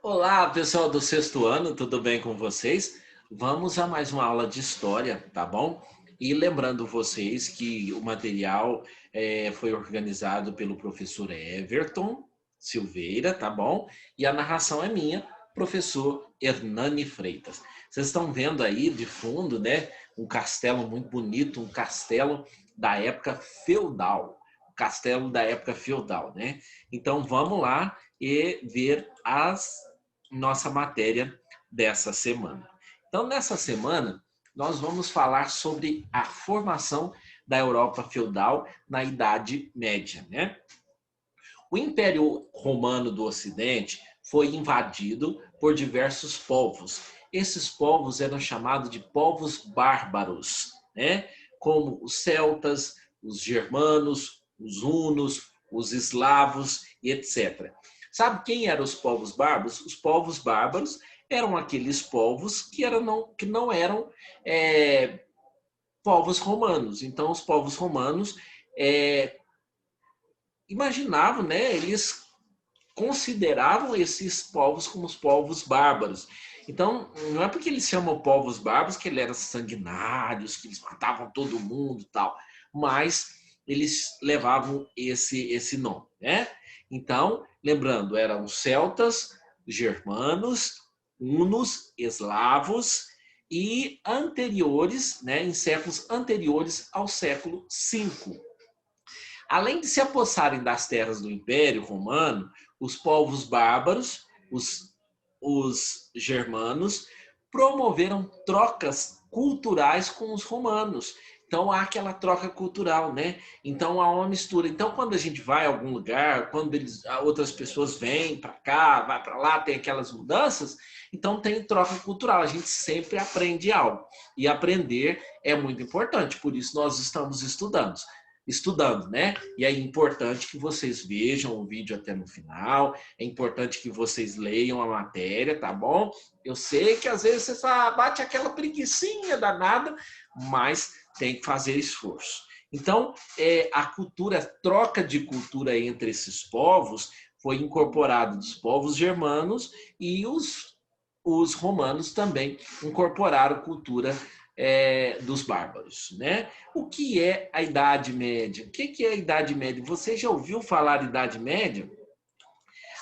Olá, pessoal do sexto ano, tudo bem com vocês? Vamos a mais uma aula de história, tá bom? E lembrando vocês que o material foi organizado pelo professor Everton Silveira, tá bom? E a narração é minha, professor Hernani Freitas. Vocês estão vendo aí de fundo, né? Um castelo muito bonito, um castelo da época feudal. Castelo da época feudal, né? Então vamos lá e ver as nossa matéria dessa semana. Então, nessa semana, nós vamos falar sobre a formação da Europa feudal na Idade Média, né? O Império Romano do Ocidente foi invadido por diversos povos. Esses povos eram chamados de povos bárbaros, né? Como os celtas, os germanos, os hunos, os eslavos e etc. Sabe quem eram os povos bárbaros? Os povos bárbaros eram aqueles povos que não eram povos romanos. Então, os povos romanos imaginavam, né? Eles consideravam esses povos como os povos bárbaros. Então, não é porque eles chamam povos bárbaros que eles eram sanguinários, que eles matavam todo mundo e tal, mas eles levavam esse nome, né? Então, lembrando, eram celtas, germanos, hunos, eslavos e anteriores, né, em séculos anteriores ao século V. Além de se apossarem das terras do Império Romano, os povos bárbaros, os germanos, promoveram trocas culturais com os romanos. Então há aquela troca cultural, né? Então há uma mistura. Então quando a gente vai a algum lugar, quando outras pessoas vêm para cá, vai para lá, tem aquelas mudanças, então tem troca cultural. A gente sempre aprende algo. E aprender é muito importante, por isso nós estamos estudando, né? E é importante que vocês vejam o vídeo até no final, é importante que vocês leiam a matéria, tá bom? Eu sei que às vezes você só bate aquela preguicinha danada, mas tem que fazer esforço. Então, a cultura, a troca de cultura entre esses povos foi incorporada dos povos germanos e os romanos também incorporaram cultura dos bárbaros, né? O que é a Idade Média? O que é a Idade Média? Você já ouviu falar Idade Média?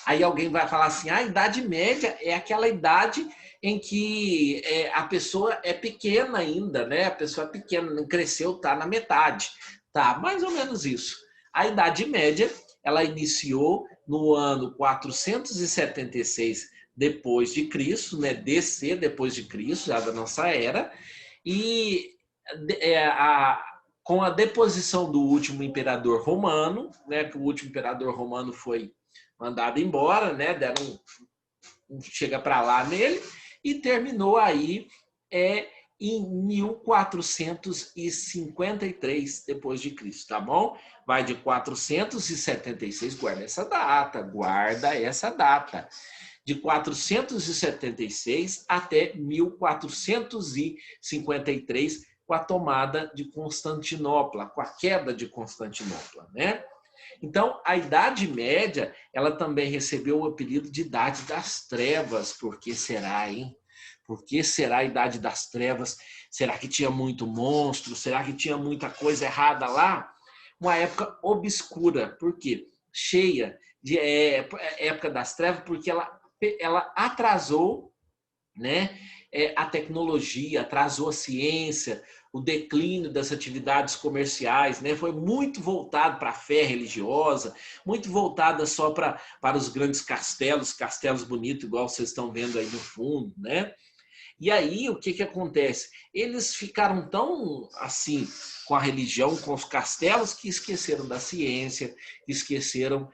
Aí alguém vai falar assim: a Idade Média é aquela idade em que a pessoa é pequena ainda, né? A pessoa é pequena, não cresceu, está na metade. Tá, mais ou menos isso. A Idade Média, ela iniciou no ano 476 depois de Cristo, né? DC depois de Cristo, já da nossa era, e com a deposição do último imperador romano, né? Que o último imperador romano foi mandado embora, né? Deram um chega para lá nele e terminou aí em 1453 depois de Cristo, tá bom? Vai de 476, guarda essa data. De 476 até 1453, com a tomada de Constantinopla, com a queda de Constantinopla, né? Então, a Idade Média, ela também recebeu o apelido de Idade das Trevas. Por que será, hein? Por que será a Idade das Trevas? Será que tinha muito monstro? Será que tinha muita coisa errada lá? Uma época obscura. Por quê? Cheia de época das trevas, porque ela atrasou, né, a tecnologia, atrasou a ciência, o declínio das atividades comerciais, né, foi muito voltado para a fé religiosa, muito voltada só para os grandes castelos bonitos, igual vocês estão vendo aí no fundo, né? E aí, o que, que acontece? Eles ficaram tão assim com a religião, com os castelos, que esqueceram da ciência, esqueceram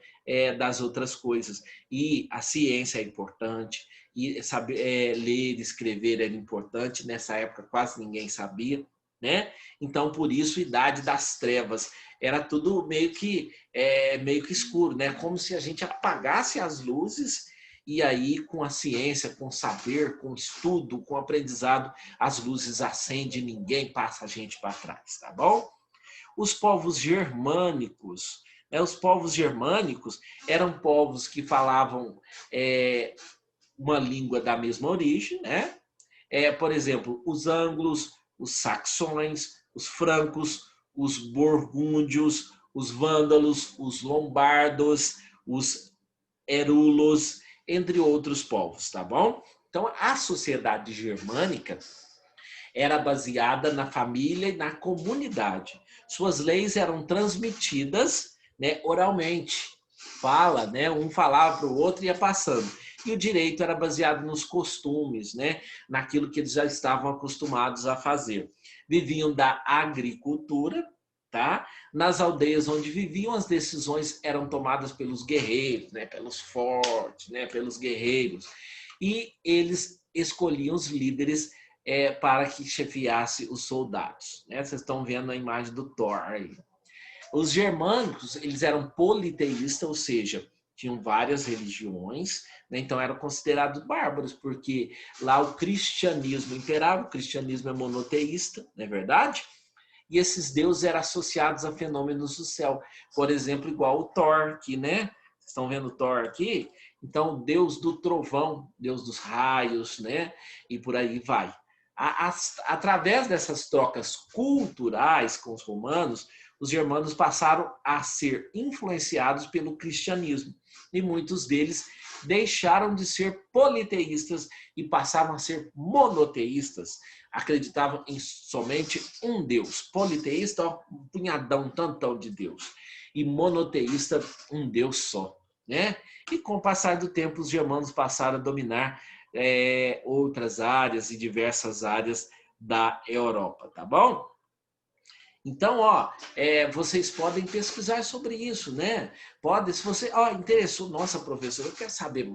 das outras coisas. E a ciência é importante, e saber ler e escrever era importante. Nessa época, quase ninguém sabia, né? Então, por isso, Idade das Trevas. Era tudo meio que escuro, né? Como se a gente apagasse as luzes e aí, com a ciência, com o saber, com o estudo, com o aprendizado, as luzes acendem e ninguém passa a gente para trás, tá bom? Os povos germânicos, né? Os povos germânicos eram povos que falavam uma língua da mesma origem, né? Por exemplo, os anglos, os saxões, os francos, os burgúndios, os vândalos, os lombardos, os herulos, entre outros povos, tá bom? Então, a sociedade germânica era baseada na família e na comunidade. Suas leis eram transmitidas, né, oralmente. Fala, né? Um falava para o outro e ia passando. E o direito era baseado nos costumes, né? Naquilo que eles já estavam acostumados a fazer. Viviam da agricultura, tá? Nas aldeias onde viviam, as decisões eram tomadas pelos guerreiros, né? Pelos fortes, né? Pelos guerreiros. E eles escolhiam os líderes para que chefiasse os soldados, né? Vocês estão vendo a imagem do Thor aí. Os germânicos, eles eram politeístas, ou seja, tinham várias religiões, né? Então eram considerados bárbaros, porque lá o cristianismo imperava, o cristianismo é monoteísta, não é verdade? E esses deuses eram associados a fenômenos do céu. Por exemplo, igual o Thor aqui, né? Vocês estão vendo o Thor aqui? Então, Deus do trovão, Deus dos raios, né? E por aí vai. Através dessas trocas culturais com os romanos, os germanos passaram a ser influenciados pelo cristianismo. E muitos deles deixaram de ser politeístas e passaram a ser monoteístas. Acreditavam em somente um Deus. Politeísta, um punhadão, um tantão de Deus. E monoteísta, um Deus só, né? E com o passar do tempo, os germanos passaram a dominar outras áreas e diversas áreas da Europa, tá bom? Então, vocês podem pesquisar sobre isso, né? Pode, se você, interessou, nossa, professor, eu quero saber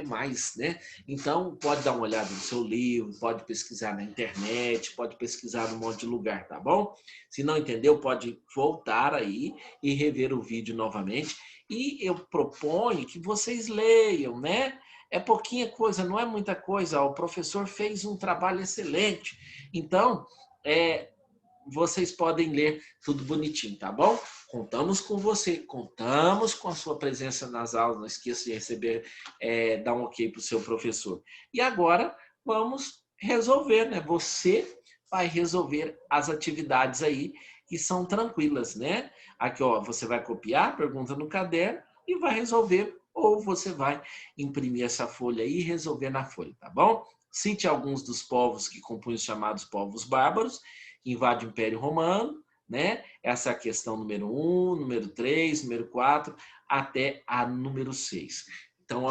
mais, né? Então, pode dar uma olhada no seu livro, pode pesquisar na internet, pode pesquisar num monte de lugar, tá bom? Se não entendeu, pode voltar aí e rever o vídeo novamente. E eu proponho que vocês leiam, né? É pouquinha coisa, não é muita coisa. O professor fez um trabalho excelente. Então, vocês podem ler tudo bonitinho, tá bom? Contamos com você, contamos com a sua presença nas aulas. Não esqueça de receber, dar um ok para o seu professor. E agora vamos resolver, né? Você vai resolver as atividades aí que são tranquilas, né? Aqui, você vai copiar, pergunta no caderno e vai resolver, ou você vai imprimir essa folha aí e resolver na folha, tá bom? Cite alguns dos povos que compunham os chamados povos bárbaros, que invade o Império Romano, né? Essa é a questão número 1, número 3, número 4, até a número 6. Então,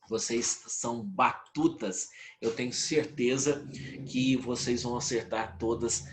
vocês são batutas. Eu tenho certeza que vocês vão acertar todas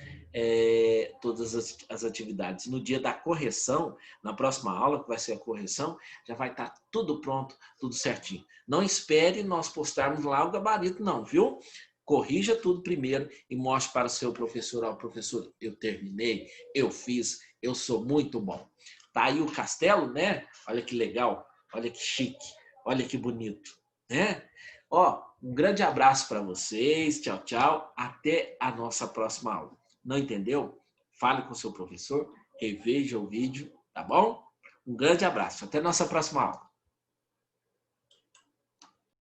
as atividades. No dia da correção, na próxima aula, que vai ser a correção, já vai estar tudo pronto, tudo certinho. Não espere nós postarmos lá o gabarito, não, viu? Corrija tudo primeiro e mostre para o seu professor, professor, eu terminei, eu fiz, eu sou muito bom. Tá aí o castelo, né? Olha que legal, olha que chique, olha que bonito, né? Um grande abraço para vocês, tchau, tchau, até a nossa próxima aula. Não entendeu? Fale com o seu professor, reveja o vídeo, tá bom? Um grande abraço, até a nossa próxima aula.